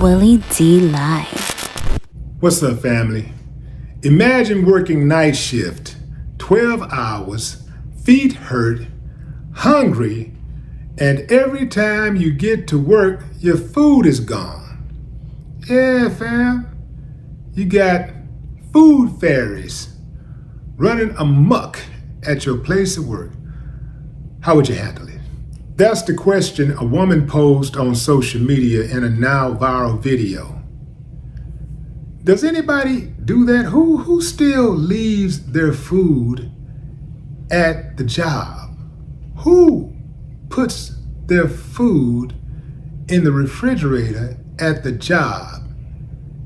Willie D Live. What's up, family? Imagine working night shift, 12 hours, feet hurt, hungry, and every time you get to work, your food is gone. Yeah, fam. You got food fairies running amok at your place of work. How would you handle it? That's the question a woman posed on social media in a now viral video. Does anybody do that? Who still leaves their food at the job? Who puts their food in the refrigerator at the job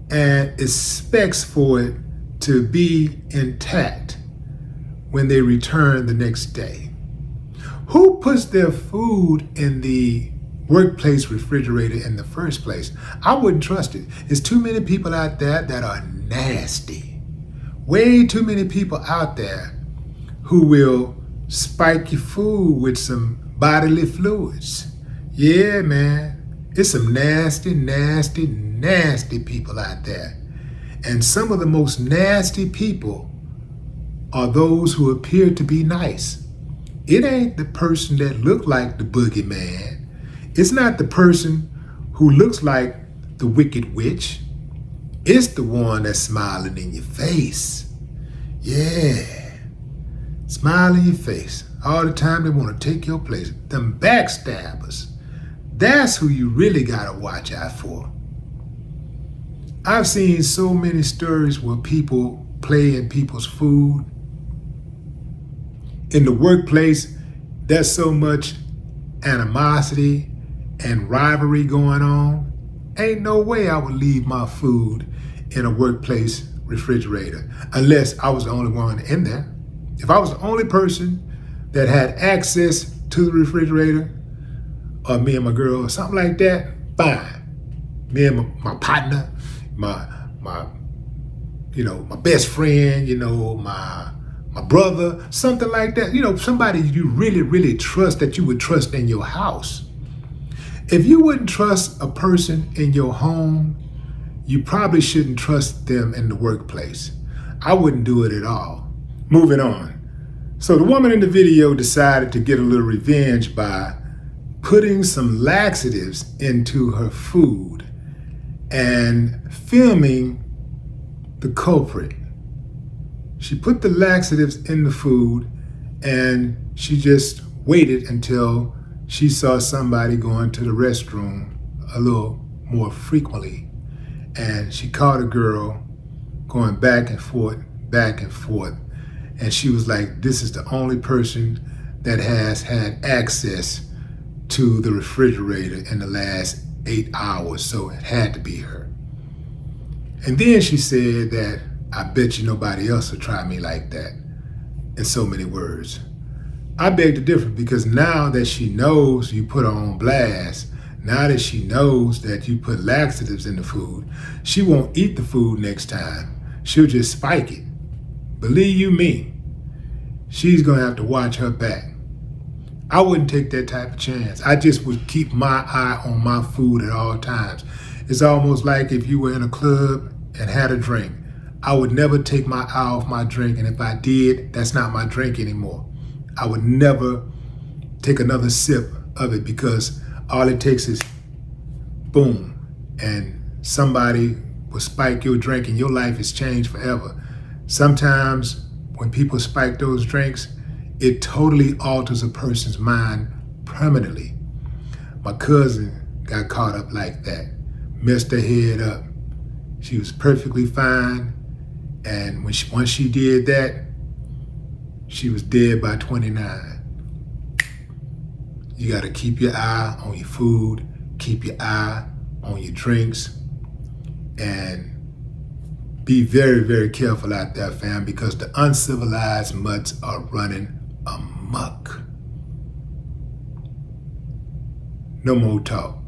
and expects for it to be intact when they return the next day? Who puts their food in the workplace refrigerator in the first place? I wouldn't trust it. There's too many people out there that are nasty. Way too many people out there who will spike your food with some bodily fluids. Yeah, man. It's some nasty, nasty, nasty people out there. And some of the most nasty people are those who appear to be nice. It ain't the person that look like the boogeyman. It's not the person who looks like the wicked witch. It's the one that's smiling in your face. Yeah. Smile in your face. All the time they want to take your place. Them backstabbers. That's who you really gotta watch out for. I've seen so many stories where people play in people's food. In the workplace, there's so much animosity and rivalry going on. Ain't no way I would leave my food in a workplace refrigerator unless I was the only one in there. If I was the only person that had access to the refrigerator, or me and my girl or something like that, fine. Me and my partner, my best friend, my brother, something like that. Somebody you really, really trust that you would trust in your house. If you wouldn't trust a person in your home, you probably shouldn't trust them in the workplace. I wouldn't do it at all. Moving on. So the woman in the video decided to get a little revenge by putting some laxatives into her food and filming the culprit. She put the laxatives in the food and she just waited until she saw somebody going to the restroom a little more frequently. And she caught a girl going back and forth. And she was like, this is the only person that has had access to the refrigerator in the last 8 hours. So it had to be her. And then she said that, I bet you nobody else will try me like that, in so many words. I beg to differ, because now that she knows you put her on blast, now that she knows that you put laxatives in the food, she won't eat the food next time. She'll just spike it. Believe you me, she's gonna have to watch her back. I wouldn't take that type of chance. I just would keep my eye on my food at all times. It's almost like if you were in a club and had a drink. I would never take my eye off my drink, and if I did, that's not my drink anymore. I would never take another sip of it, because all it takes is boom, and somebody will spike your drink and your life is changed forever. Sometimes when people spike those drinks, it totally alters a person's mind permanently. My cousin got caught up like that, messed her head up. She was perfectly fine. And once she did that, she was dead by 29. You gotta keep your eye on your food, keep your eye on your drinks, and be very, very careful out there, fam, because the uncivilized mutts are running amok. No more talk.